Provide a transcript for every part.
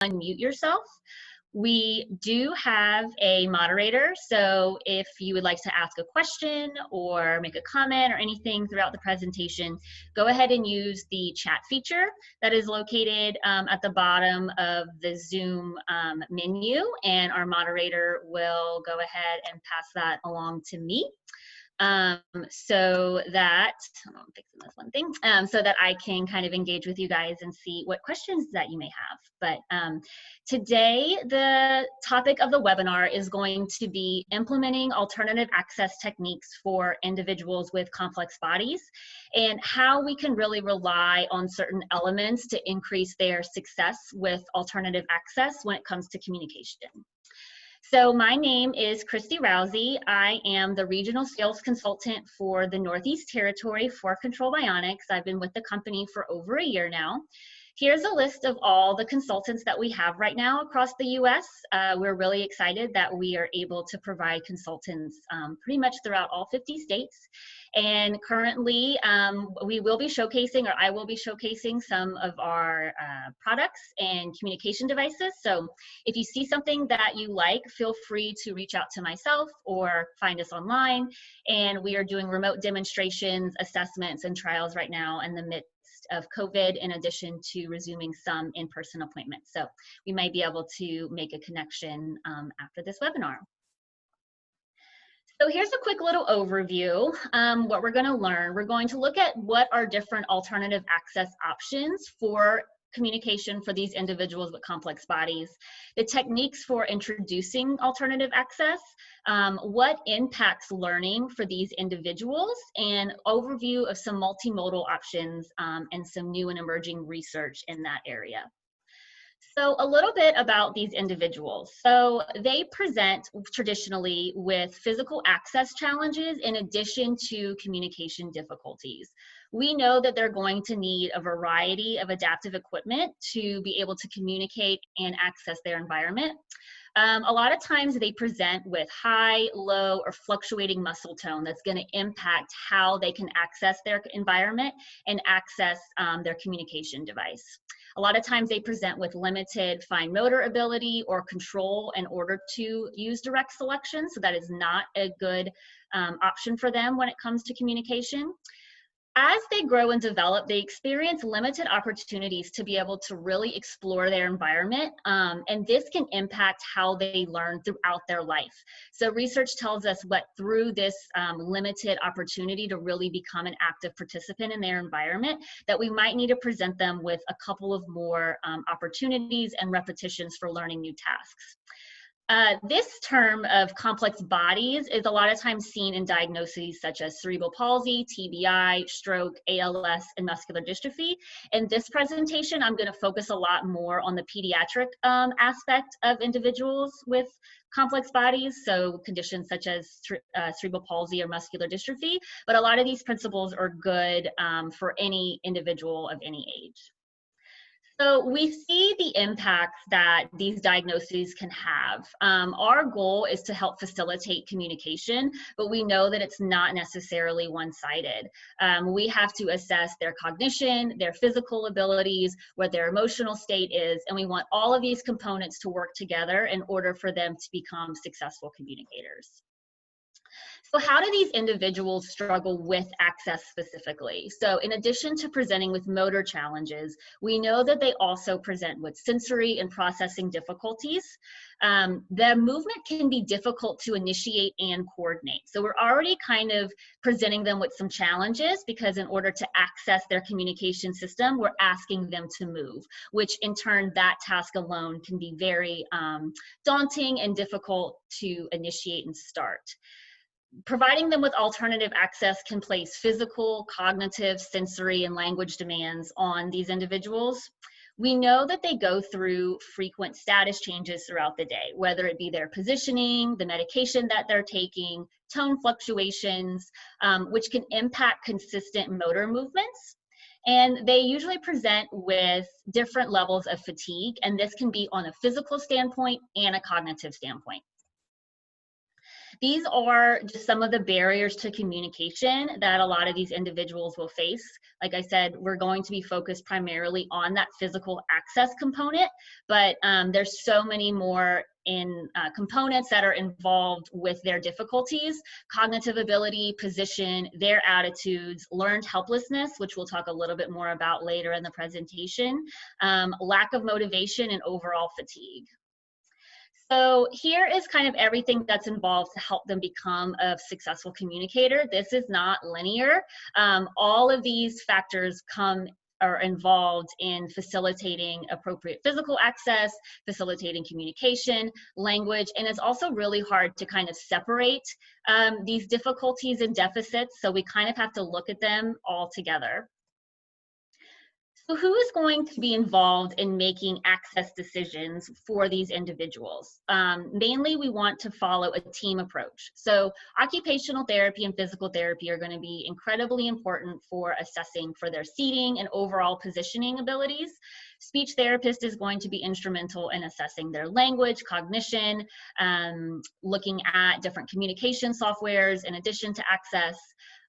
unmute yourself. We do have a moderator, so if you would like to ask a question or make a comment or anything throughout the presentation, go ahead and use the chat feature that is located at the bottom of the Zoom menu, and our moderator will go ahead and pass that along to me. So that, I'm fixing this one thing, so that I can kind of engage with you guys and see what questions that you may have. But today, the topic of the webinar is going to be implementing alternative access techniques for individuals with complex bodies and how we can really rely on certain elements to increase their success with alternative access when it comes to communication. So my name is Christy Rousey. I am the Regional Sales Consultant for the Northeast Territory for Control Bionics. I've been with the company for over a year now. Here's a list of all the consultants that we have right now across the U.S. We're really excited that we are able to provide consultants pretty much throughout all 50 states. And currently, we will be showcasing, or I will be showcasing, some of our products and communication devices. So if you see something that you like, feel free to reach out to myself or find us online. And we are doing remote demonstrations, assessments, and trials right now in the midst of COVID, in addition to resuming some in-person appointments. So we might be able to make a connection after this webinar. So here's a quick little overview. What we're going to learn, we're going to look at what are different alternative access options for communication for these individuals with complex bodies, the techniques for introducing alternative access, what impacts learning for these individuals, and overview of some multimodal options and some new and emerging research in that area. So a little bit about these individuals. So they present traditionally with physical access challenges in addition to communication difficulties. We know that they're going to need a variety of adaptive equipment to be able to communicate and access their environment. A lot of times they present with high, low, or fluctuating muscle tone that's going to impact how they can access their environment and access their communication device. A lot of times they present with limited fine motor ability or control in order to use direct selection, so that is not a good option for them when it comes to communication. As they grow and develop, they experience limited opportunities to be able to really explore their environment, and this can impact how they learn throughout their life. So research tells us what through this limited opportunity to really become an active participant in their environment, that we might need to present them with a couple of more opportunities and repetitions for learning new tasks. This term of complex bodies is a lot of times seen in diagnoses such as cerebral palsy, TBI, stroke, ALS, and muscular dystrophy. In this presentation, I'm going to focus a lot more on the pediatric aspect of individuals with complex bodies, so conditions such as cerebral palsy or muscular dystrophy, but a lot of these principles are good for any individual of any age. So we see the impacts that these diagnoses can have. Our goal is to help facilitate communication, but we know that it's not necessarily one-sided. We have to assess their cognition, their physical abilities, what their emotional state is, and we want all of these components to work together in order for them to become successful communicators. So how do these individuals struggle with access specifically? So in addition to presenting with motor challenges, we know that they also present with sensory and processing difficulties. The movement can be difficult to initiate and coordinate. So we're already kind of presenting them with some challenges because in order to access their communication system, we're asking them to move, which in turn, that task alone can be very daunting and difficult to initiate and start. Providing them with alternative access can place physical, cognitive, sensory, and language demands on these individuals. We know that they go through frequent status changes throughout the day, whether it be their positioning, the medication that they're taking, tone fluctuations, which can impact consistent motor movements. And they usually present with different levels of fatigue, and this can be on a physical standpoint and a cognitive standpoint. These are just some of the barriers to communication that a lot of these individuals will face. Like I said, we're going to be focused primarily on that physical access component, but there's so many more components that are involved with their difficulties: cognitive ability, position, their attitudes, learned helplessness, which we'll talk a little bit more about later in the presentation, lack of motivation, and overall fatigue. So here is kind of everything that's involved to help them become a successful communicator. This is not linear. All of these factors are involved in facilitating appropriate physical access, facilitating communication, language, and it's also really hard to kind of separate these difficulties and deficits, so we kind of have to look at them all together. So who is going to be involved in making access decisions for these individuals? Mainly, we want to follow a team approach. So occupational therapy and physical therapy are going to be incredibly important for assessing for their seating and overall positioning abilities. Speech therapist is going to be instrumental in assessing their language, cognition, looking at different communication softwares in addition to access.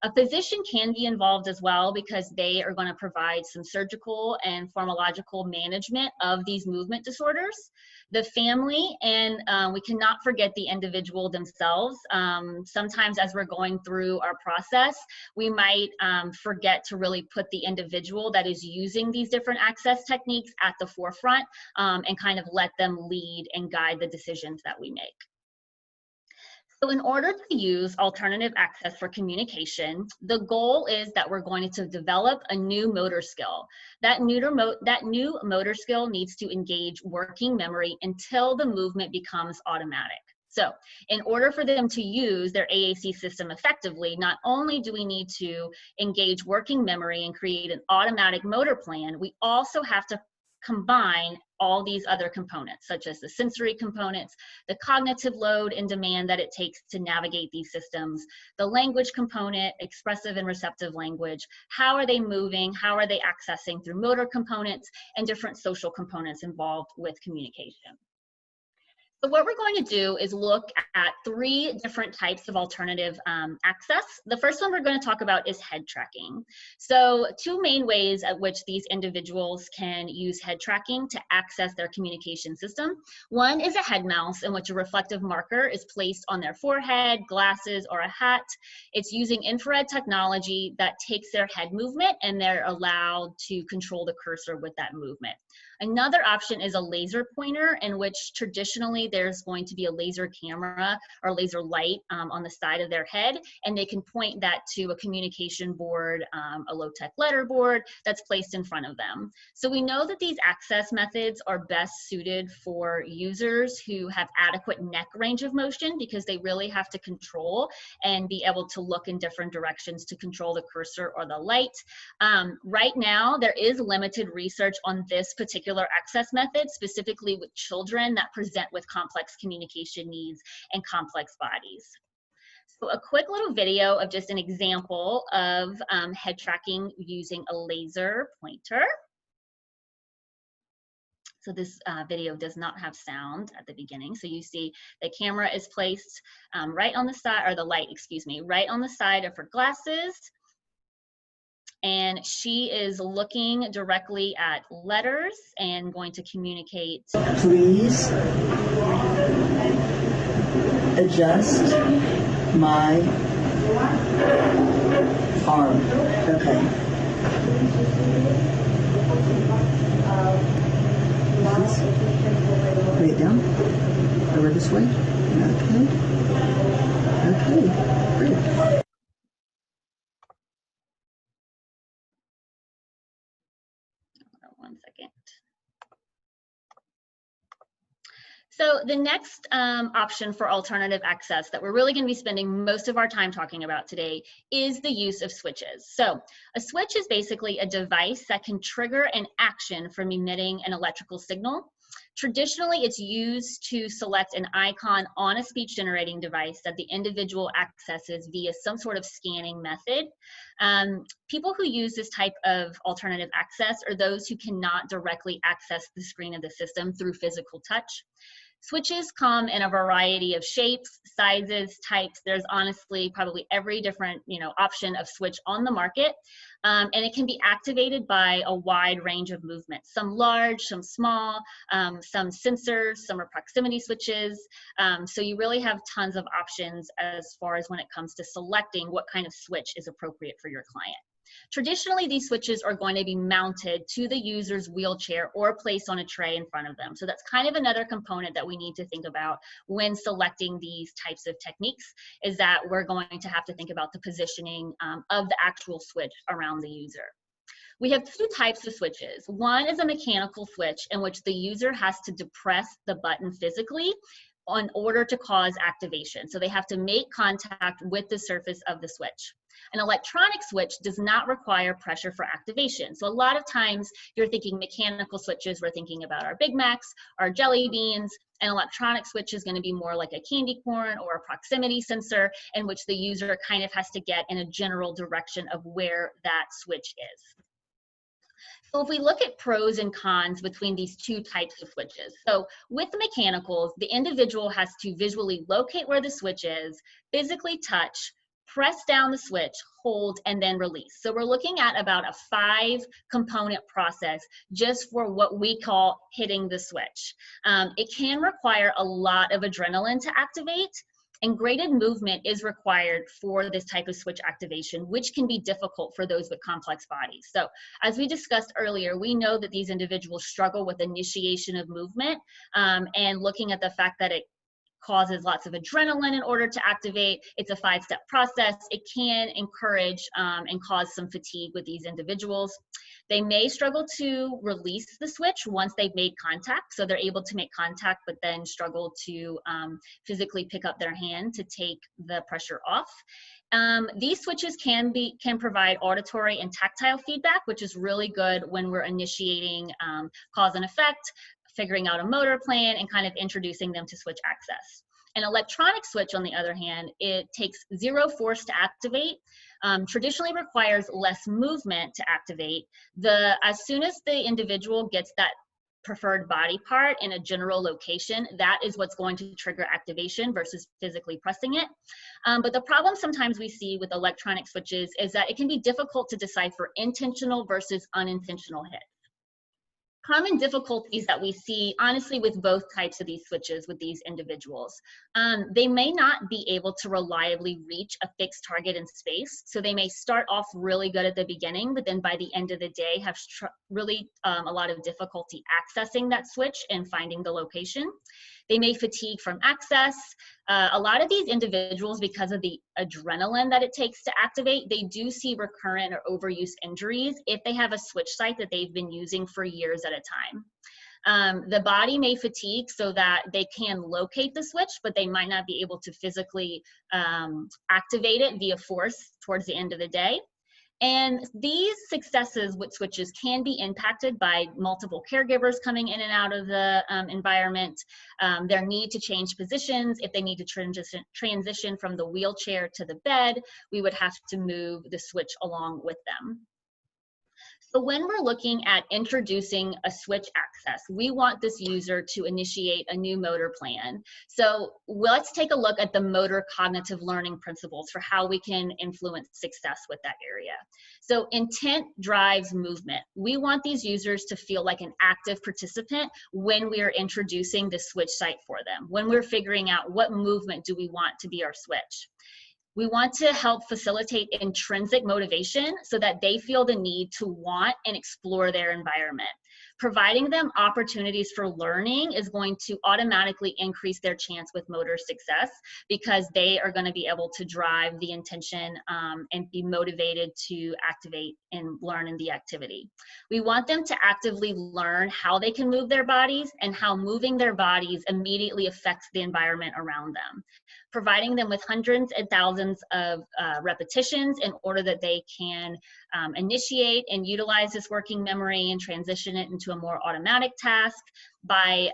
A physician can be involved as well because they are going to provide some surgical and pharmacological management of these movement disorders. The family, and we cannot forget the individual themselves. Sometimes as we're going through our process, we might forget to really put the individual that is using these different access techniques at the forefront and kind of let them lead and guide the decisions that we make. So in order to use alternative access for communication, the goal is that we're going to develop a new motor skill. That new motor skill needs to engage working memory until the movement becomes automatic. So in order for them to use their AAC system effectively, not only do we need to engage working memory and create an automatic motor plan, we also have to combine all these other components, such as the sensory components, the cognitive load and demand that it takes to navigate these systems, the language component, expressive and receptive language, how are they moving, how are they accessing through motor components, and different social components involved with communication. So what we're going to do is look at 3 different types of alternative access. The first one we're going to talk about is head tracking. So 2 main ways at which these individuals can use head tracking to access their communication system. One is a head mouse, in which a reflective marker is placed on their forehead, glasses, or a hat. It's using infrared technology that takes their head movement, and they're allowed to control the cursor with that movement. Another option is a laser pointer, in which traditionally there's going to be a laser camera or laser light on the side of their head, and they can point that to a communication board, a low-tech letter board that's placed in front of them. So we know that these access methods are best suited for users who have adequate neck range of motion, because they really have to control and be able to look in different directions to control the cursor or the light. Right now, there is limited research on this particular access method, specifically with children that present with complex communication needs and complex bodies. So a quick little video of just an example of head tracking using a laser pointer. So this video does not have sound at the beginning. So you see the camera is placed right on the side, or the light, excuse me, right on the side of her glasses. And she is looking directly at letters and going to communicate. Please adjust my arm. Okay. Lay it down. Over this way. Okay. Okay. Great. One second. So the next option for alternative access that we're really going to be spending most of our time talking about today is the use of switches. So a switch is basically a device that can trigger an action from emitting an electrical signal. Traditionally, it's used to select an icon on a speech generating device that the individual accesses via some sort of scanning method. People who use this type of alternative access are those who cannot directly access the screen of the system through physical touch. Switches come in a variety of shapes, sizes, types. There's honestly probably every different, option of switch on the market. And it can be activated by a wide range of movements, some large, some small, some sensors, some are proximity switches. So you really have tons of options as far as when it comes to selecting what kind of switch is appropriate for your client. Traditionally, these switches are going to be mounted to the user's wheelchair or placed on a tray in front of them. So that's kind of another component that we need to think about when selecting these types of techniques, is that we're going to have to think about the positioning of the actual switch around the user. We have two types of switches. One is a mechanical switch in which the user has to depress the button physically in order to cause activation. So they have to make contact with the surface of the switch. An electronic switch does not require pressure for activation. So a lot of times you're thinking mechanical switches, we're thinking about our Big Macs, our jelly beans. An electronic switch is going to be more like a candy corn or a proximity sensor in which the user kind of has to get in a general direction of where that switch is. So if we look at pros and cons between these two types of switches. So with the mechanicals, the individual has to visually locate where the switch is, physically touch, press down the switch, hold, and then release. So we're looking at about a 5-component process just for what we call hitting the switch. It can require a lot of adrenaline to activate, and graded movement is required for this type of switch activation, which can be difficult for those with complex bodies. So as we discussed earlier, we know that these individuals struggle with initiation of movement, and looking at the fact that it causes lots of adrenaline in order to activate. It's a 5-step process. It can encourage and cause some fatigue with these individuals. They may struggle to release the switch once they've made contact. So they're able to make contact, but then struggle to physically pick up their hand to take the pressure off. These switches can provide auditory and tactile feedback, which is really good when we're initiating cause and effect, figuring out a motor plan, and kind of introducing them to switch access. An electronic switch, on the other hand, it takes 0 force to activate, traditionally requires less movement to activate. As soon as the individual gets that preferred body part in a general location, that is what's going to trigger activation versus physically pressing it. But the problem sometimes we see with electronic switches is that it can be difficult to decipher intentional versus unintentional hits. Common difficulties that we see, honestly, with both types of these switches with these individuals. They may not be able to reliably reach a fixed target in space. So they may start off really good at the beginning, but then by the end of the day have really a lot of difficulty accessing that switch and finding the location. They may fatigue from access. A lot of these individuals, because of the adrenaline that it takes to activate, they do see recurrent or overuse injuries if they have a switch site that they've been using for years at a time. The body may fatigue so that they can locate the switch, but they might not be able to physically activate it via force towards the end of the day. And these successes with switches can be impacted by multiple caregivers coming in and out of the environment, their need to change positions. If they need to transition from the wheelchair to the bed, we would have to move the switch along with them. So when we're looking at introducing a switch access, we want this user to initiate a new motor plan. So let's take a look at the motor cognitive learning principles for how we can influence success with that area. So intent drives movement. We want these users to feel like an active participant when we are introducing the switch site for them, when we're figuring out what movement do we want to be our switch. We want to help facilitate intrinsic motivation so that they feel the need to want and explore their environment. Providing them opportunities for learning is going to automatically increase their chance with motor success because they are going to be able to drive the intention and be motivated to activate and learn in the activity. We want them to actively learn how they can move their bodies and how moving their bodies immediately affects the environment around them. Providing them with hundreds and thousands of repetitions in order that they can initiate and utilize this working memory and transition it into a more automatic task by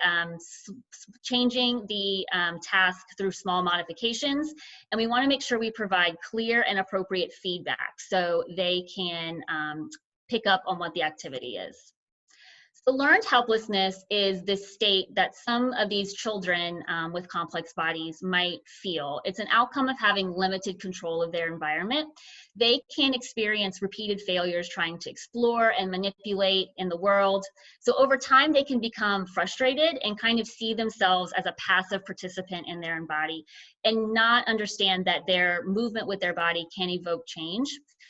changing the task through small modifications. And we want to make sure we provide clear and appropriate feedback so they can pick up on what the activity is. So learned helplessness is this state that some of these children with complex bodies might feel. It's an outcome of having limited control of their environment. They can experience repeated failures trying to explore and manipulate in the world. So over time, they can become frustrated and kind of see themselves as a passive participant in their own body and not understand that their movement with their body can evoke change.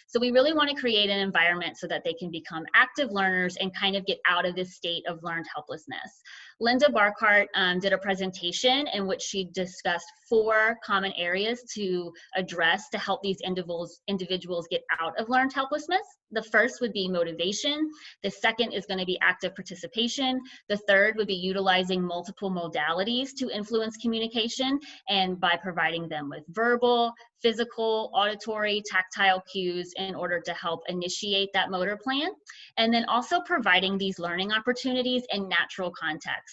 So we really want to create an environment so that they can become active learners and kind of get out of this state of learned helplessness. Linda Barkhart did a presentation in which she discussed 4 common areas to address to help these individuals get out of learned helplessness. The first would be motivation. The second is going to be active participation. The third would be utilizing multiple modalities to influence communication, and by providing them with verbal, physical, auditory, tactile cues in order to help initiate that motor plan. And then also providing these learning opportunities in natural context.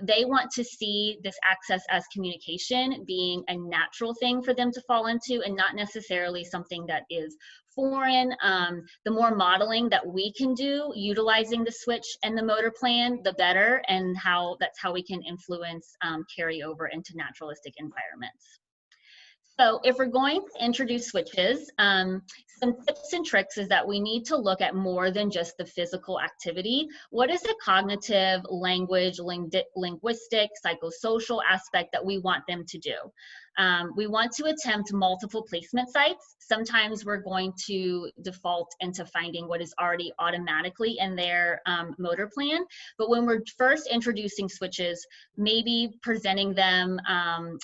They want to see this access as communication being a natural thing for them to fall into and not necessarily something that is foreign. The more modeling that we can do utilizing the switch and the motor plan, the better, and that's how we can influence carryover into naturalistic environments. So if we're going to introduce switches, some tips and tricks is that we need to look at more than just the physical activity. What is the cognitive, language, linguistic, psychosocial aspect that we want them to do? We want to attempt multiple placement sites. Sometimes we're going to default into finding what is already automatically in their motor plan. But when we're first introducing switches, maybe presenting them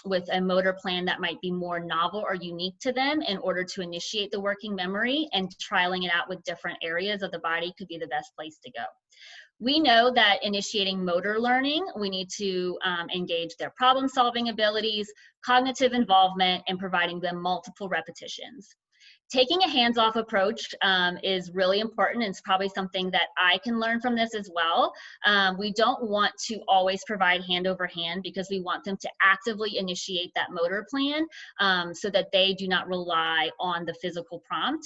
with a motor plan that might be more novel or unique to them in order to initiate the working memory, and trialing it out with different areas of the body could be the best place to go. We know that initiating motor learning, we need to engage their problem-solving abilities, cognitive involvement, and providing them multiple repetitions. Taking a hands-off approach is really important, and it's probably something that I can learn from this as well. We don't want to always provide hand over hand because we want them to actively initiate that motor plan so that they do not rely on the physical prompt.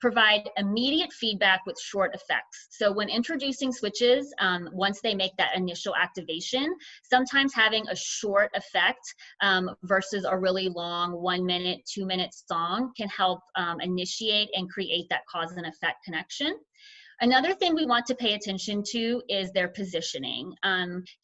Provide immediate feedback with short effects. So when introducing switches, once they make that initial activation, sometimes having a short effect versus a really long 1 minute, 2 minute song can help initiate and create that cause and effect connection. Another thing we want to pay attention to is their positioning.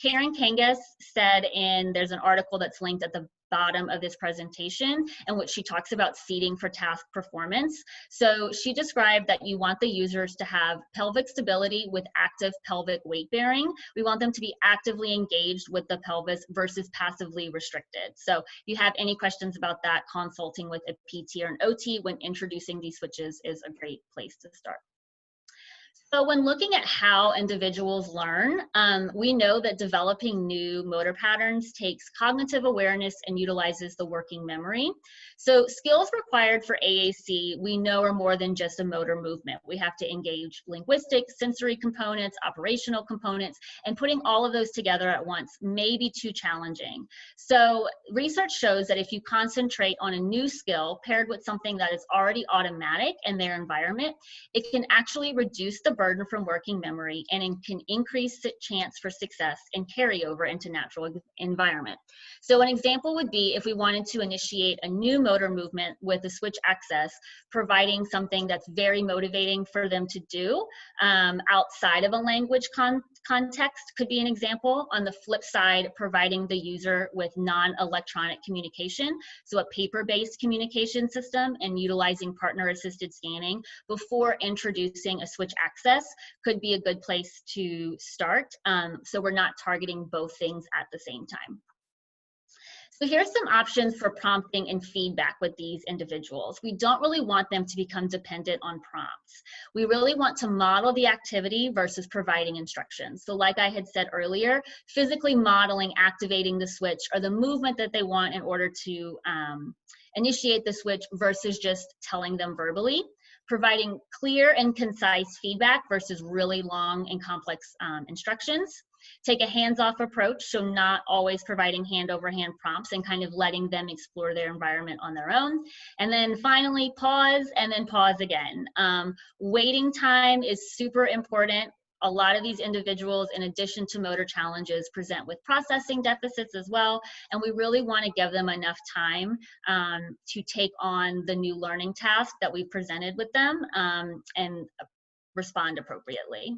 Karen Kangas said there's an article that's linked at the bottom of this presentation in which she talks about seating for task performance. So she described that you want the users to have pelvic stability with active pelvic weight bearing. We want them to be actively engaged with the pelvis versus passively restricted. So if you have any questions about that, consulting with a PT or an OT when introducing these switches is a great place to start. So when looking at how individuals learn, we know that developing new motor patterns takes cognitive awareness and utilizes the working memory. So skills required for AAC, we know, are more than just a motor movement. We have to engage linguistic, sensory components, operational components, and putting all of those together at once may be too challenging. So research shows that if you concentrate on a new skill paired with something that is already automatic in their environment, it can actually reduce the burden from working memory and it can increase the chance for success and carryover into natural environment. So an example would be if we wanted to initiate a new motor movement with a switch access, providing something that's very motivating for them to do outside of a language context could be an example. On the flip side, providing the user with non-electronic communication, so a paper-based communication system, and utilizing partner-assisted scanning before introducing a switch access could be a good place to start. So we're not targeting both things at the same time. So here's some options for prompting and feedback with these individuals. We don't really want them to become dependent on prompts. We really want to model the activity versus providing instructions. So like I had said earlier, physically modeling, activating the switch or the movement that they want in order to initiate the switch versus just telling them verbally. Providing clear and concise feedback versus really long and complex instructions. Take a hands-off approach, so not always providing hand-over-hand prompts and kind of letting them explore their environment on their own. And then finally, pause and then pause again. Waiting time is super important. a lot of these individuals, in addition to motor challenges, present with processing deficits as well, and we really want to give them enough time to take on the new learning task that we presented with them and respond appropriately.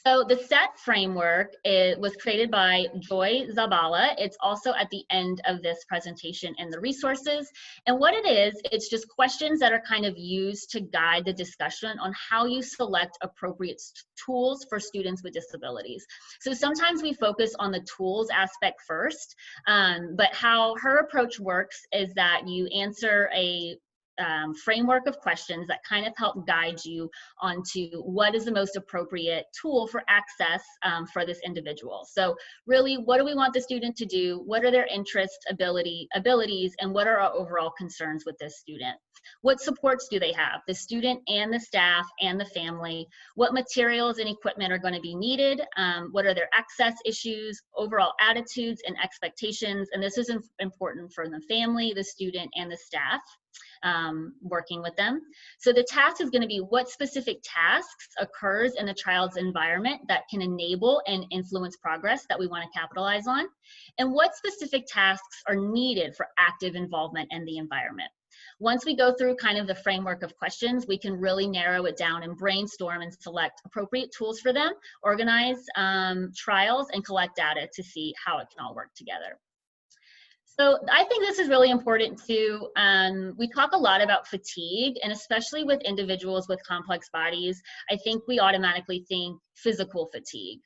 So the SETT framework was created by Joy Zabala. It's also at the end of this presentation in the resources. And what it is, it's just questions that are kind of used to guide the discussion on how you select appropriate tools for students with disabilities. So sometimes we focus on the tools aspect first, but how her approach works is that you answer a framework of questions that kind of help guide you onto what is the most appropriate tool for access for this individual. So really, what do we want the student to do? What are their interests, abilities, and what are our overall concerns with this student? What supports do they have, the student and the staff and the family? What materials and equipment are going to be needed? What are their access issues, overall attitudes and expectations? And this is important for the family, the student, and the staff. Working with them. So the task is going to be what specific tasks occurs in the child's environment that can enable and influence progress that we want to capitalize on, and what specific tasks are needed for active involvement in the environment. Once we go through kind of the framework of questions, we can really narrow it down and brainstorm and select appropriate tools for them, organize trials, and collect data to see how it can all work together. So I think this is really important too. We talk a lot about fatigue, and especially with individuals with complex bodies, I think we automatically think physical fatigue.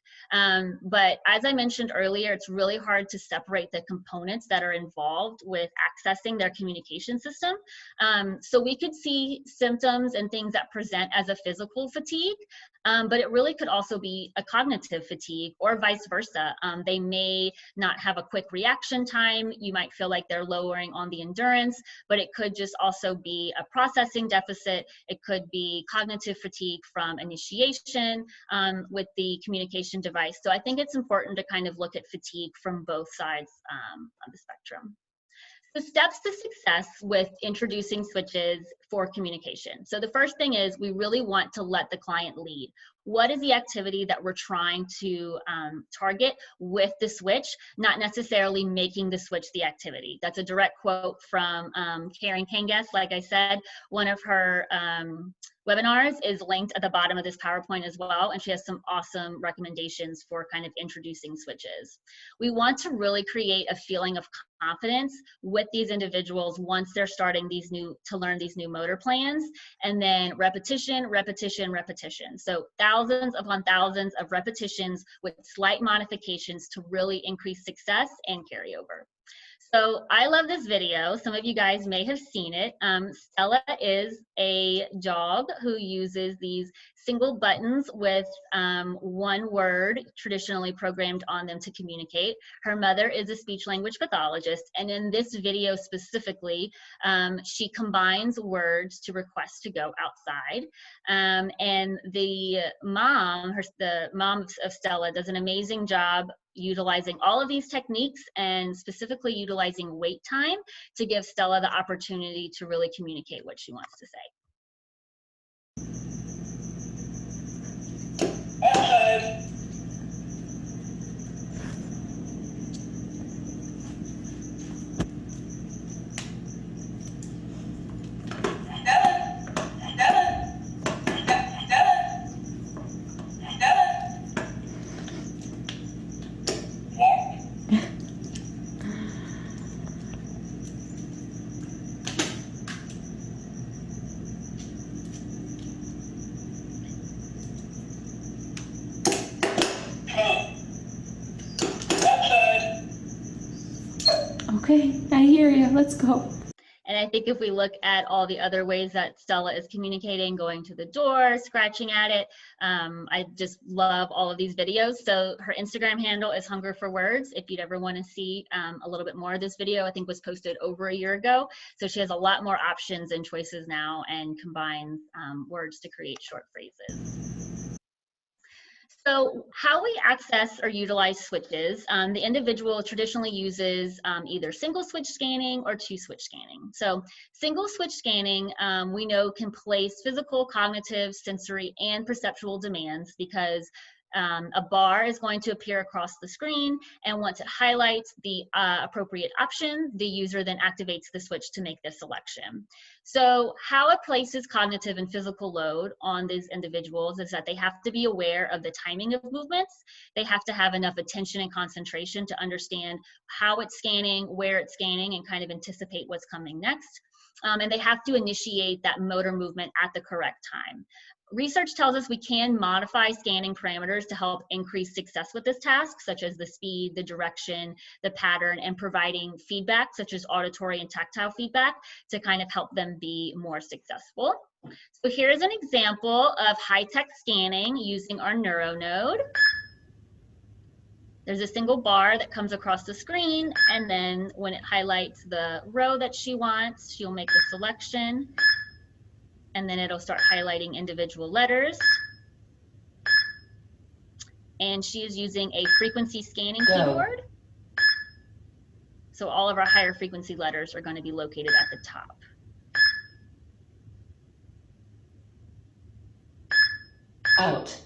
But as I mentioned earlier, it's really hard to separate the components that are involved with accessing their communication system. So we could see symptoms and things that present as a physical fatigue, but it really could also be a cognitive fatigue or vice versa. They may not have a quick reaction time. You might feel like they're lowering on the endurance, but it could just also be a processing deficit. It could be cognitive fatigue from initiation with the communication device. So I think it's important to kind of look at fatigue from both sides of the spectrum. The steps to success with introducing switches for communication. So the first thing is we really want to let the client lead. What is the activity that we're trying to target with the switch, not necessarily making the switch the activity. That's a direct quote from Karen Kangas. Like I said, one of her webinars is linked at the bottom of this PowerPoint as well, and she has some awesome recommendations for kind of introducing switches. We want to really create a feeling of confidence with these individuals once they're starting to learn these new motor plans, and then repetition, repetition, repetition. So thousands upon thousands of repetitions with slight modifications to really increase success and carryover. So I love this video. Some of you guys may have seen it. Stella is a dog who uses these single buttons with one word traditionally programmed on them to communicate. Her mother is a speech language pathologist, and in this video specifically, she combines words to request to go outside. And the mom of Stella does an amazing job utilizing all of these techniques and specifically utilizing wait time to give Stella the opportunity to really communicate what she wants to say. Outside. Okay, I hear you. Let's go. And I think if we look at all the other ways that Stella is communicating, going to the door, scratching at it, I just love all of these videos. So her Instagram handle is Hunger for Words. If you'd ever want to see a little bit more of this video, I think was posted over a year ago. So she has a lot more options and choices now and combines words to create short phrases. So how we access or utilize switches, the individual traditionally uses either single switch scanning or two switch scanning. So single switch scanning, we know, can place physical, cognitive, sensory, and perceptual demands because a bar is going to appear across the screen, and once it highlights the appropriate option, the user then activates the switch to make the selection. So how it places cognitive and physical load on these individuals is that they have to be aware of the timing of movements. They have to have enough attention and concentration to understand how it's scanning, where it's scanning, and kind of anticipate what's coming next. And they have to initiate that motor movement at the correct time. Research tells us we can modify scanning parameters to help increase success with this task, such as the speed, the direction, the pattern, and providing feedback, such as auditory and tactile feedback, to kind of help them be more successful. So here's an example of high-tech scanning using our NeuroNode. There's a single bar that comes across the screen, and then when it highlights the row that she wants, she'll make the selection, and then it'll start highlighting individual letters. And she is using a frequency scanning keyboard. So all of our higher frequency letters are going to be located at the top. Out.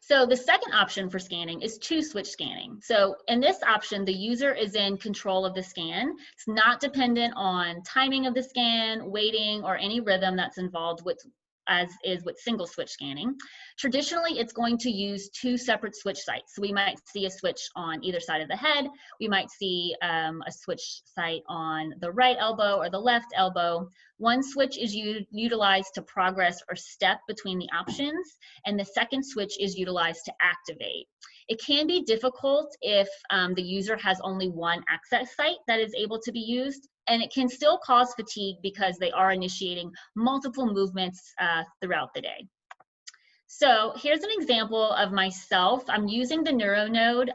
So the second option for scanning is two switch scanning. So in this option, the user is in control of the scan. It's not dependent on timing of the scan, weighting, or any rhythm that's involved with, as is with single switch scanning. Traditionally, it's going to use two separate switch sites. So we might see a switch on either side of the head. We might see a switch site on the right elbow or the left elbow. One switch is utilized to progress or step between the options, and the second switch is utilized to activate. It can be difficult if the user has only one access site that is able to be used, and it can still cause fatigue because they are initiating multiple movements throughout the day. So here's an example of myself. I'm using the NeuroNode.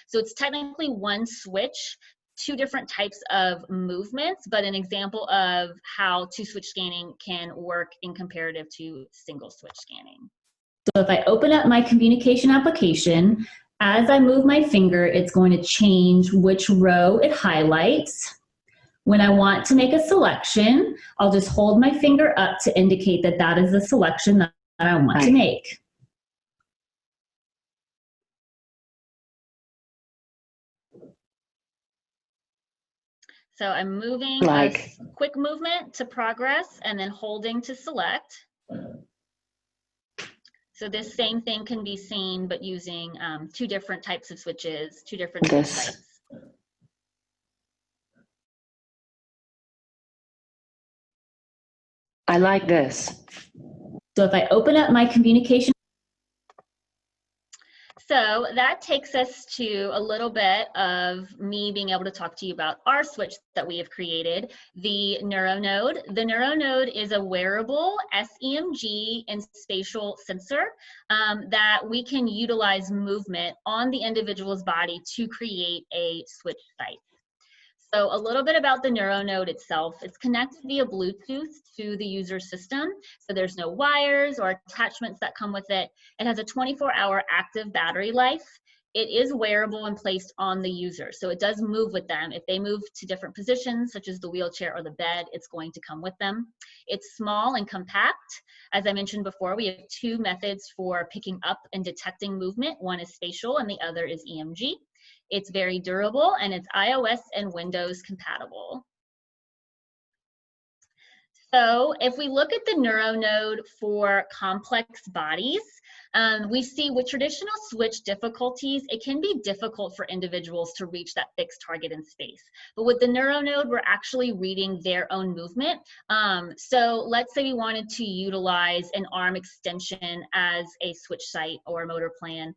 So it's technically one switch, two different types of movements, but an example of how two switch scanning can work in comparative to single switch scanning. So if I open up my communication application, as I move my finger, it's going to change which row it highlights. When I want to make a selection, I'll just hold my finger up to indicate that that is the selection that I want to make. So I'm moving a quick movement to progress and then holding to select. So this same thing can be seen, but using two different types of switches, two different sites. I like this. So if I open up my communication. So that takes us to a little bit of me being able to talk to you about our switch that we have created, the NeuroNode. The NeuroNode is a wearable S-EMG and spatial sensor that we can utilize movement on the individual's body to create a switch site. So a little bit about the NeuroNode itself. It's connected via Bluetooth to the user system. So there's no wires or attachments that come with it. It has a 24-hour active battery life. It is wearable and placed on the user. So it does move with them. If they move to different positions, such as the wheelchair or the bed, it's going to come with them. It's small and compact. As I mentioned before, we have two methods for picking up and detecting movement. One is spatial and the other is EMG. It's very durable, and it's iOS and Windows compatible. So if we look at the NeuroNode for complex bodies, we see with traditional switch difficulties, it can be difficult for individuals to reach that fixed target in space. But with the NeuroNode, we're actually reading their own movement. So let's say we wanted to utilize an arm extension as a switch site or a motor plan.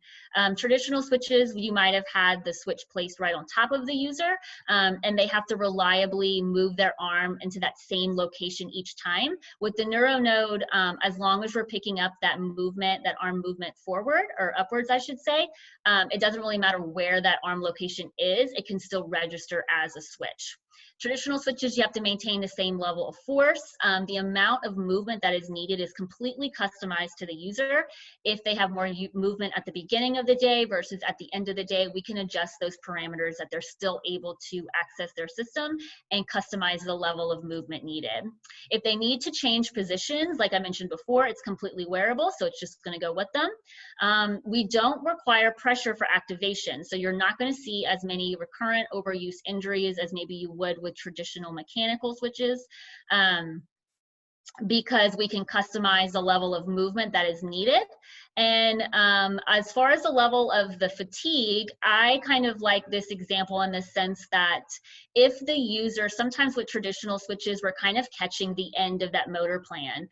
Traditional switches, you might have had the switch placed right on top of the user, and they have to reliably move their arm into that same location each time. With the NeuroNode, as long as we're picking up that movement, that arm movement forward or upwards, I should say, it doesn't really matter where that arm location is, it can still register as a switch. Traditional switches, you have to maintain the same level of force. The amount of movement that is needed is completely customized to the user. If they have more movement at the beginning of the day versus at the end of the day, we can adjust those parameters that they're still able to access their system and customize the level of movement needed. If they need to change positions, like I mentioned before, it's completely wearable, so it's just going to go with them. We don't require pressure for activation, so you're not going to see as many recurrent overuse injuries as maybe you would with traditional mechanical switches, because we can customize the level of movement that is needed. And as far as the level of the fatigue, I kind of like this example in the sense that if the user, sometimes with traditional switches, we're kind of catching the end of that motor plan.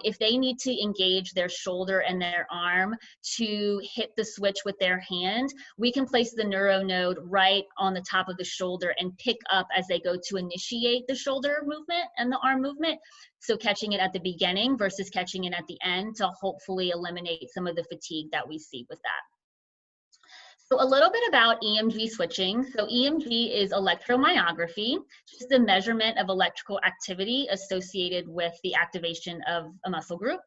If they need to engage their shoulder and their arm to hit the switch with their hand, we can place the NeuroNode right on the top of the shoulder and pick up as they go to initiate the shoulder movement and the arm movement. So catching it at the beginning versus catching it at the end to hopefully eliminate some of the fatigue that we see with that. So a little bit about EMG switching. So EMG is electromyography, just the measurement of electrical activity associated with the activation of a muscle group.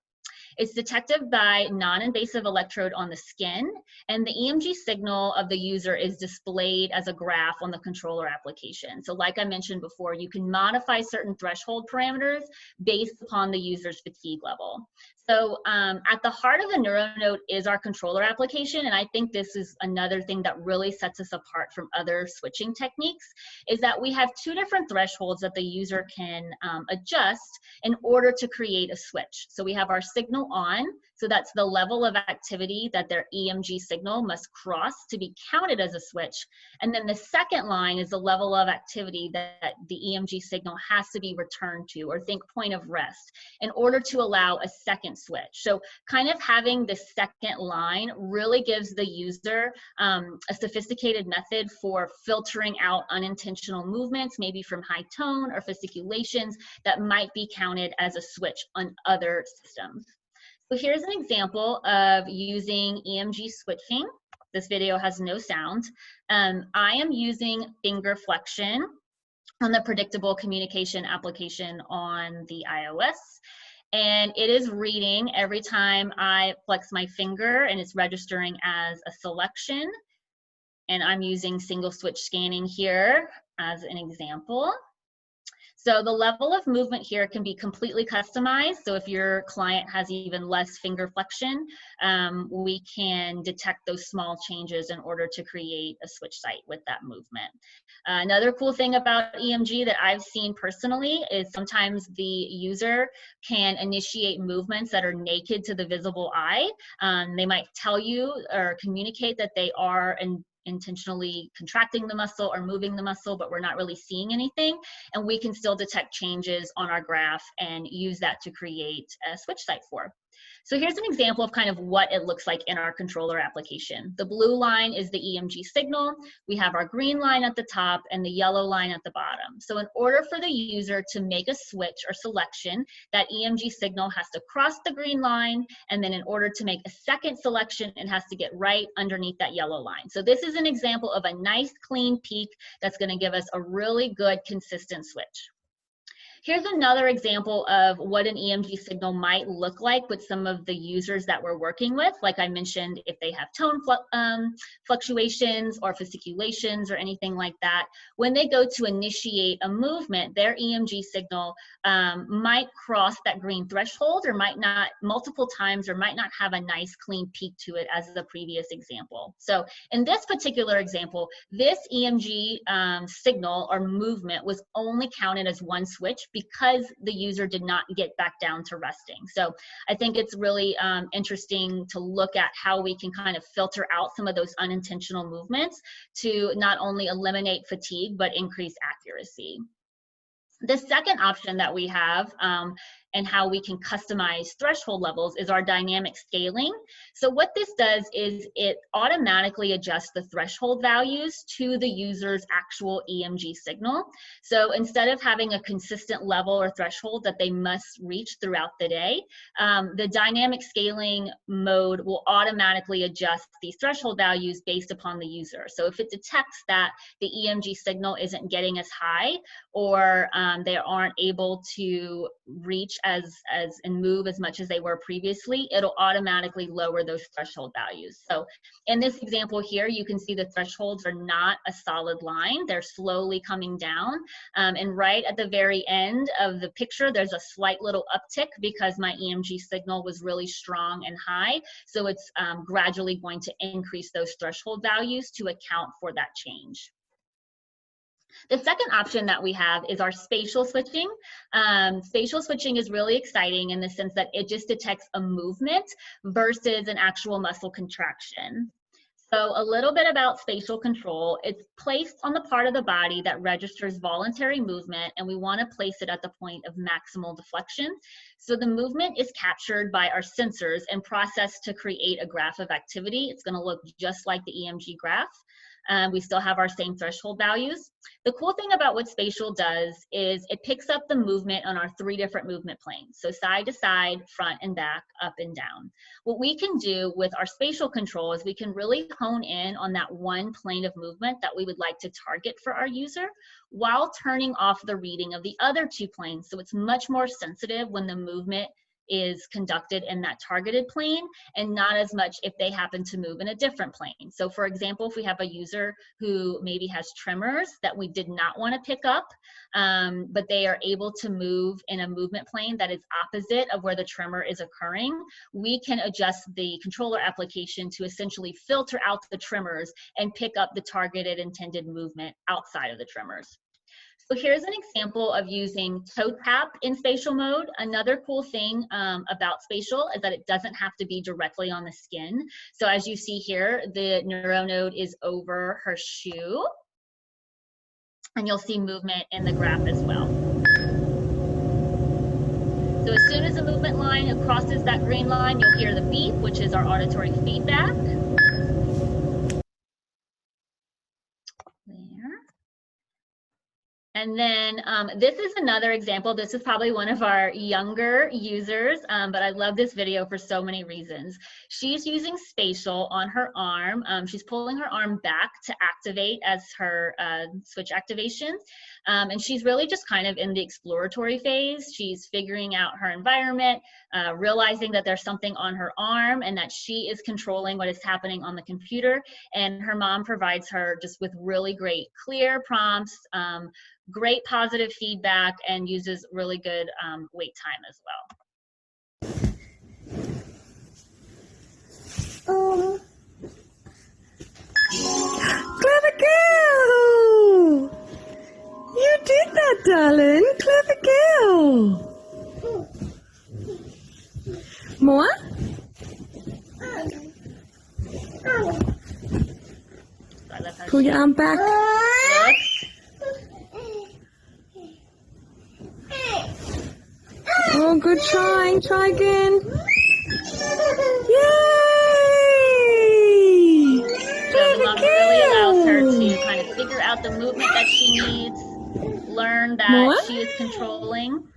It's detected by non-invasive electrode on the skin, and the EMG signal of the user is displayed as a graph on the controller application. So like I mentioned before, you can modify certain threshold parameters based upon the user's fatigue level. So at the heart of the NeuroNode is our controller application, and I think this is another thing that really sets us apart from other switching techniques, is that we have two different thresholds that the user can adjust in order to create a switch. So we have our signal on, so that's the level of activity that their EMG signal must cross to be counted as a switch. And then the second line is the level of activity that the EMG signal has to be returned to, or think point of rest, in order to allow a second switch. So kind of having the second line really gives the user a sophisticated method for filtering out unintentional movements, maybe from high tone or fasciculations that might be counted as a switch on other systems. So here's an example of using EMG switching. This video has no sound. I am using finger flexion on the predictable communication application on the iOS. And it is reading every time I flex my finger, and it's registering as a selection. And I'm using single switch scanning here as an example. So the level of movement here can be completely customized. So if your client has even less finger flexion, we can detect those small changes in order to create a switch site with that movement. Another cool thing about EMG that I've seen personally is sometimes the user can initiate movements that are naked to the visible eye. They might tell you or communicate that they are intentionally contracting the muscle or moving the muscle, but we're not really seeing anything. And we can still detect changes on our graph and use that to create a switch site for. So here's an example of kind of what it looks like in our controller application. The blue line is the EMG signal. We have our green line at the top and the yellow line at the bottom. So in order for the user to make a switch or selection, that EMG signal has to cross the green line, and then in order to make a second selection, it has to get right underneath that yellow line. So this is an example of a nice clean peak that's going to give us a really good consistent switch. Here's another example of what an EMG signal might look like with some of the users that we're working with. Like I mentioned, if they have tone fluctuations or fasciculations or anything like that, when they go to initiate a movement, their EMG signal might cross that green threshold, or might not multiple times, or might not have a nice clean peak to it as the previous example. So in this particular example, this EMG signal or movement was only counted as one switch because the user did not get back down to resting. So I think it's really interesting to look at how we can kind of filter out some of those unintentional movements to not only eliminate fatigue, but increase accuracy. The second option that we have and how we can customize threshold levels is our dynamic scaling. So what this does is it automatically adjusts the threshold values to the user's actual EMG signal. So instead of having a consistent level or threshold that they must reach throughout the day, the dynamic scaling mode will automatically adjust these threshold values based upon the user. So if it detects that the EMG signal isn't getting as high, or they aren't able to reach and move as much as they were previously, it'll automatically lower those threshold values. So in this example here, you can see the thresholds are not a solid line. They're slowly coming down. And right at the very end of the picture, there's a slight little uptick because my EMG signal was really strong and high. So it's gradually going to increase those threshold values to account for that change. The second option that we have is our spatial switching. Spatial switching is really exciting in the sense that it just detects a movement versus an actual muscle contraction. So a little bit about spatial control. It's placed on the part of the body that registers voluntary movement, and we want to place it at the point of maximal deflection. So the movement is captured by our sensors and processed to create a graph of activity. It's going to look just like the EMG graph. We still have our same threshold values. The cool thing about what spatial does is it picks up the movement on our 3 different movement planes. So side to side, front and back, up and down. What we can do with our spatial control is we can really hone in on that one plane of movement that we would like to target for our user while turning off the reading of the other 2 planes. So it's much more sensitive when the movement is conducted in that targeted plane and not as much if they happen to move in a different plane. So for example, if we have a user who maybe has tremors that we did not want to pick up, but they are able to move in a movement plane that is opposite of where the tremor is occurring, we can adjust the controller application to essentially filter out the tremors and pick up the targeted intended movement outside of the tremors. So here's an example of using toe tap in spatial mode. Another cool thing about spatial is that it doesn't have to be directly on the skin. So as you see here, the NeuroNode is over her shoe. And you'll see movement in the graph as well. So as soon as the movement line crosses that green line, you'll hear the beep, which is our auditory feedback. There. And then this is another example. This is probably one of our younger users, but I love this video for so many reasons. She's using spatial on her arm. She's pulling her arm back to activate as her switch activation. And she's really just kind of in the exploratory phase. She's figuring out her environment, realizing that there's something on her arm and that she is controlling what is happening on the computer. And her mom provides her just with really great, clear prompts, great positive feedback, and uses really good wait time as well. Clever girl! You did that, darling. Clever girl. More? Pull your arm back. Look. Oh, good trying. Try again. Yay! So the mom really allows her to kind of figure out the movement that she needs, learn that she is controlling.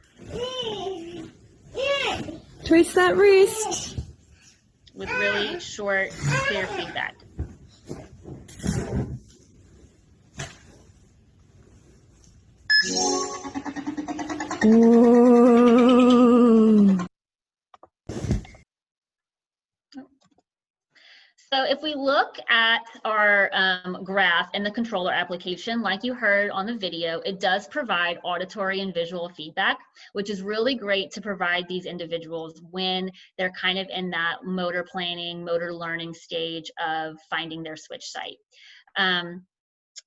Twist that wrist. With really short, clear feedback. Whoa. So if we look at our graph in the controller application, like you heard on the video, it does provide auditory and visual feedback, which is really great to provide these individuals when they're kind of in that motor planning, motor learning stage of finding their switch site.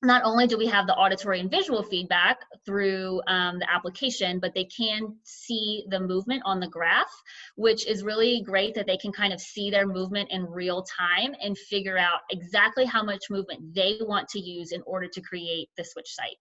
Not only do we have the auditory and visual feedback through the application, but they can see the movement on the graph, which is really great that they can kind of see their movement in real time and figure out exactly how much movement they want to use in order to create the switch site.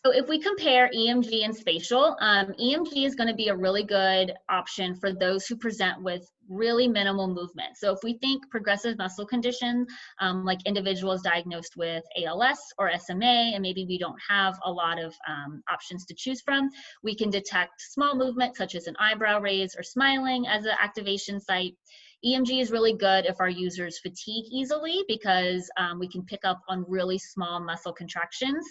So if we compare EMG and spatial, EMG is going to be a really good option for those who present with really minimal movement. So if we think progressive muscle condition, like individuals diagnosed with ALS or SMA, and maybe we don't have a lot of options to choose from, we can detect small movement such as an eyebrow raise or smiling as an activation site. EMG is really good if our users fatigue easily because we can pick up on really small muscle contractions.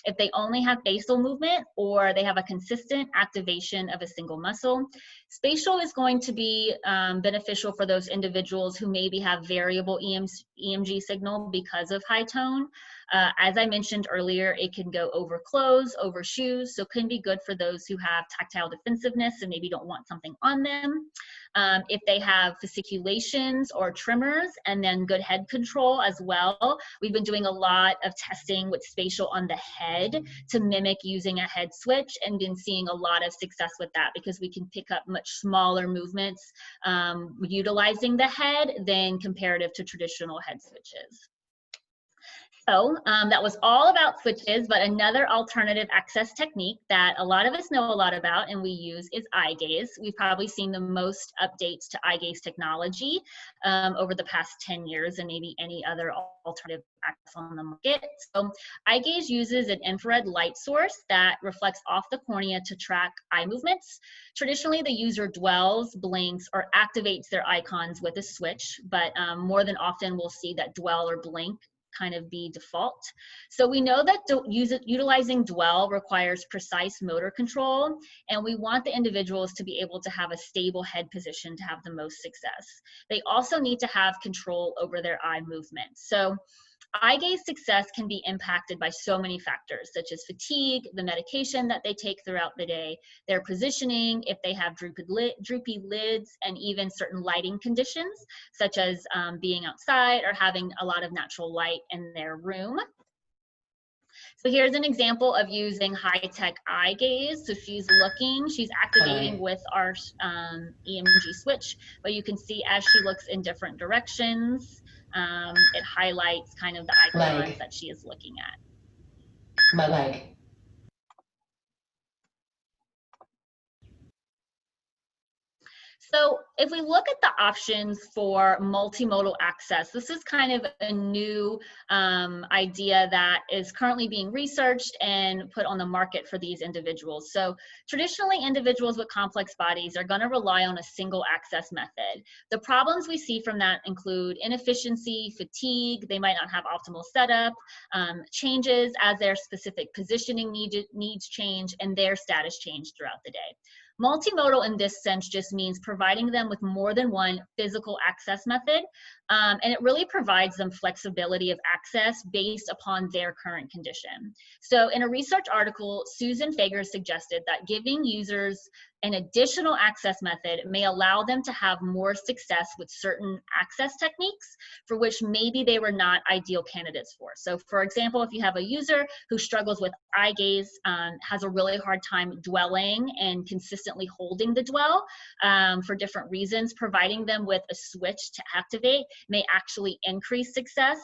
If they only have basal movement or they have a consistent activation of a single muscle. Spatial is going to be beneficial for those individuals who maybe have variable EMG signal because of high tone. As I mentioned earlier, it can go over clothes, over shoes, so it can be good for those who have tactile defensiveness and maybe don't want something on them. If they have fasciculations or tremors, and then good head control as well. We've been doing a lot of testing with spatial on the head to mimic using a head switch, and been seeing a lot of success with that because we can pick up much smaller movements utilizing the head than comparative to traditional head switches. So that was all about switches, but another alternative access technique that a lot of us know a lot about and we use is Eyegaze. We've probably seen the most updates to Eyegaze technology over the past 10 years and maybe any other alternative access on the market. So Eyegaze uses an infrared light source that reflects off the cornea to track eye movements. Traditionally, the user dwells, blinks, or activates their icons with a switch, but more than often we'll see that dwell or blink kind of be default. So we know that utilizing dwell requires precise motor control, and we want the individuals to be able to have a stable head position to have the most success. They also need to have control over their eye movement. So Eyegaze success can be impacted by so many factors, such as fatigue, the medication that they take throughout the day, their positioning, if they have droopy lids, and even certain lighting conditions, such as being outside or having a lot of natural light in their room. So here's an example of using high-tech Eyegaze. So she's activating with our EMG switch, but you can see as she looks in different directions, it highlights kind of the icons that she is looking at. My leg. So if we look at the options for multimodal access, this is kind of a new idea that is currently being researched and put on the market for these individuals. So traditionally, individuals with complex bodies are going to rely on a single access method. The problems we see from that include inefficiency, fatigue, they might not have optimal setup, changes as their specific positioning needs change, and their status change throughout the day. Multimodal in this sense just means providing them with more than one physical access method, and it really provides them flexibility of access based upon their current condition. So in a research article, Susan Fager suggested that giving users an additional access method may allow them to have more success with certain access techniques for which maybe they were not ideal candidates for. So for example, if you have a user who struggles with Eyegaze, has a really hard time dwelling and consistently holding the dwell for different reasons, providing them with a switch to activate may actually increase success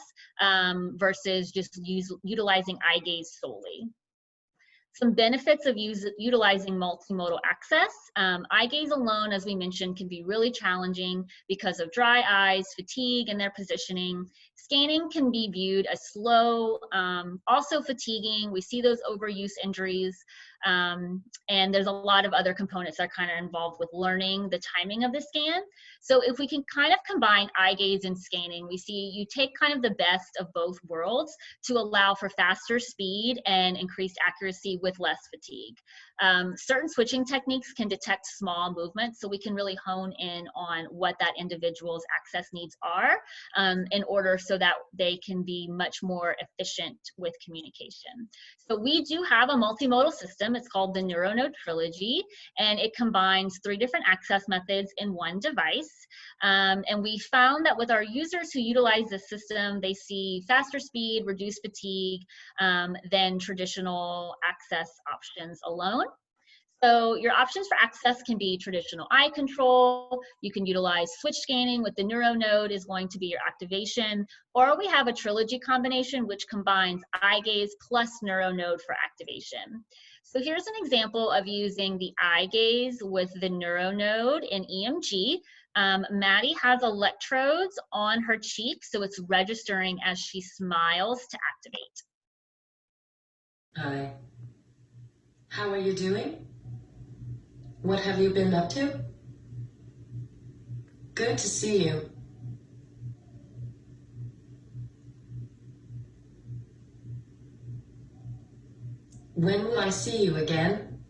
versus just utilizing Eyegaze solely. Some benefits of utilizing multimodal access. Eyegaze alone, as we mentioned, can be really challenging because of dry eyes, fatigue, and their positioning. Scanning can be viewed as slow, also fatiguing. We see those overuse injuries. And there's a lot of other components that are kind of involved with learning the timing of the scan. So if we can kind of combine Eyegaze and scanning, we see you take kind of the best of both worlds to allow for faster speed and increased accuracy with less fatigue. Certain switching techniques can detect small movements, so we can really hone in on what that individual's access needs are in order so that they can be much more efficient with communication. So we do have a multimodal system. It's called the NeuroNode Trilogy, and it combines 3 different access methods in one device. And we found that with our users who utilize this system, they see faster speed, reduced fatigue than traditional access options alone. So your options for access can be traditional eye control. You can utilize switch scanning with the NeuroNode is going to be your activation. Or we have a trilogy combination which combines Eyegaze plus NeuroNode for activation. So here's an example of using the Eyegaze with the NeuroNode in EMG. Maddie has electrodes on her cheek, so it's registering as she smiles to activate. Hi. How are you doing? What have you been up to? Good to see you. When will I see you again?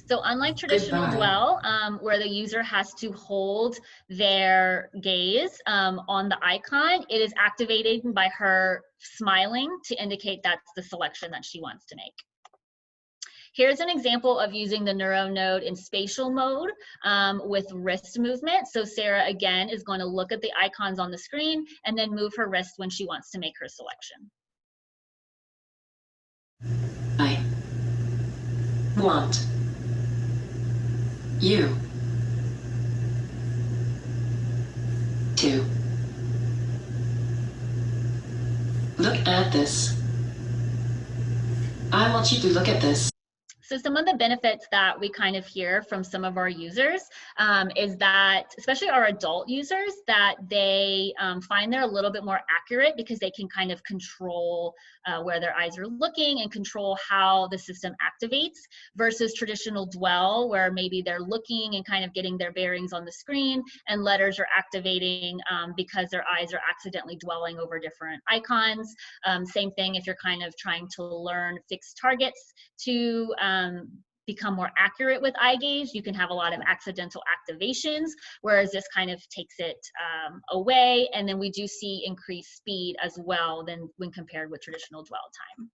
So unlike traditional Goodbye. dwell, where the user has to hold their gaze on the icon, it is activated by her smiling to indicate that's the selection that she wants to make. Here's an example of using the NeuroNode in spatial mode with wrist movement. So Sarah, again, is going to look at the icons on the screen and then move her wrist when she wants to make her selection. I want you to look at this. I want you to look at this. So some of the benefits that we kind of hear from some of our users is that, especially our adult users, that they find they're a little bit more accurate because they can kind of control where their eyes are looking and control how the system activates versus traditional dwell, where maybe they're looking and kind of getting their bearings on the screen and letters are activating because their eyes are accidentally dwelling over different icons. Same thing if you're kind of trying to learn fixed targets to become more accurate with Eyegaze, you can have a lot of accidental activations, whereas this kind of takes it away, and then we do see increased speed as well than when compared with traditional dwell time.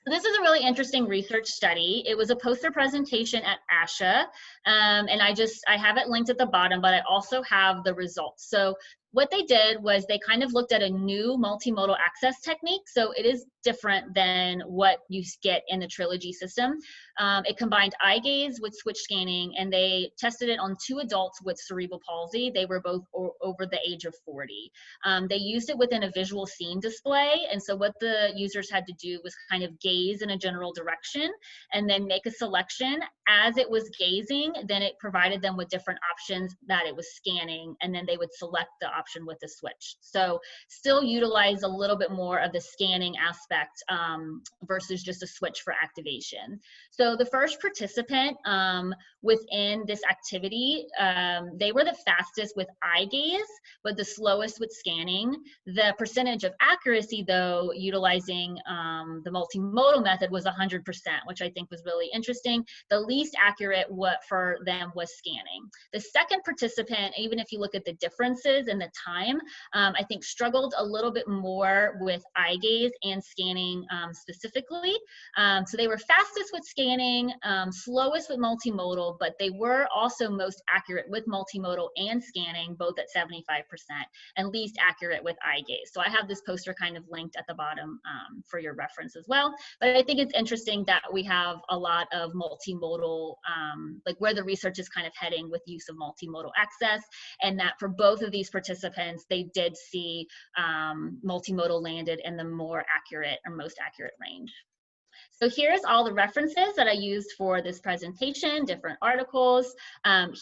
So this is a really interesting research study. It was a poster presentation at ASHA, and I have it linked at the bottom, but I also have the results. So what they did was they kind of looked at a new multimodal access technique. So it is different than what you get in the Trilogy system. It combined Eyegaze with switch scanning, and they tested it on 2 adults with cerebral palsy. They were both over the age of 40. They used it within a visual scene display, and so what the users had to do was kind of gaze in a general direction and then make a selection. As it was gazing, then it provided them with different options that it was scanning, and then they would select the option with the switch. So still utilize a little bit more of the scanning aspect versus just a switch for activation. So the first participant within this activity, they were the fastest with Eyegaze, but the slowest with scanning. The percentage of accuracy, though, utilizing the multimodal method was 100%, which I think was really interesting. The least accurate for them was scanning. The second participant, even if you look at the differences in the time, I think struggled a little bit more with Eyegaze and scanning specifically. So they were fastest with scanning, slowest with multimodal, but they were also most accurate with multimodal and scanning, both at 75%, and least accurate with Eyegaze. So I have this poster kind of linked at the bottom for your reference as well. But I think it's interesting that we have a lot of multimodal, like where the research is kind of heading with use of multimodal access, and that for both of these participants, they did see multimodal landed in the more accurate or most accurate range. So here's all the references that I used for this presentation, different articles.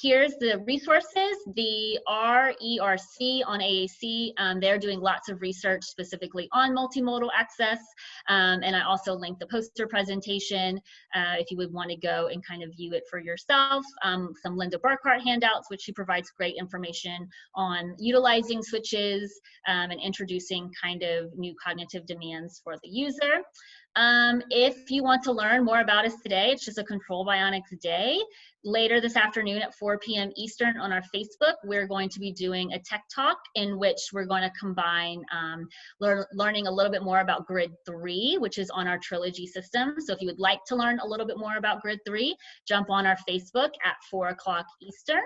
Here's the resources, the RERC on AAC. They're doing lots of research specifically on multimodal access. And I also linked the poster presentation if you would want to go and kind of view it for yourself. Some Linda Burkhart handouts, which she provides great information on utilizing switches and introducing kind of new cognitive demands for the user. If you want to learn more about us today, it's just a Control Bionics day. Later this afternoon at 4 p.m. Eastern on our Facebook, we're going to be doing a tech talk in which we're going to combine learning a little bit more about Grid 3, which is on our Trilogy system. So if you would like to learn a little bit more about Grid 3, jump on our Facebook at 4 o'clock Eastern.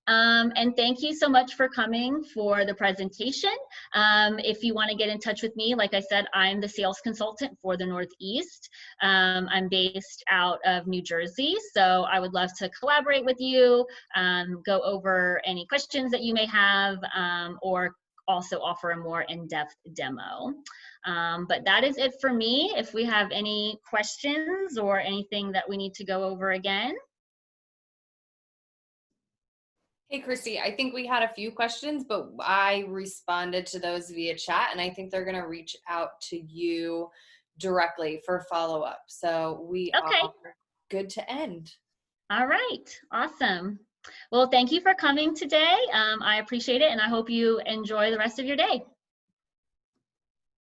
And thank you so much for coming for the presentation. If you want to get in touch with me, like I said, I'm the sales consultant for the Northeast. I'm based out of New Jersey, so I would love to collaborate with you, go over any questions that you may have, or also offer a more in-depth demo. But that is it for me. If we have any questions or anything that we need to go over again. Hey, Christy, I think we had a few questions, but I responded to those via chat, and I think they're going to reach out to you directly for follow-up. So we are good to end. All right, awesome. Well, thank you for coming today. I appreciate it, and I hope you enjoy the rest of your day.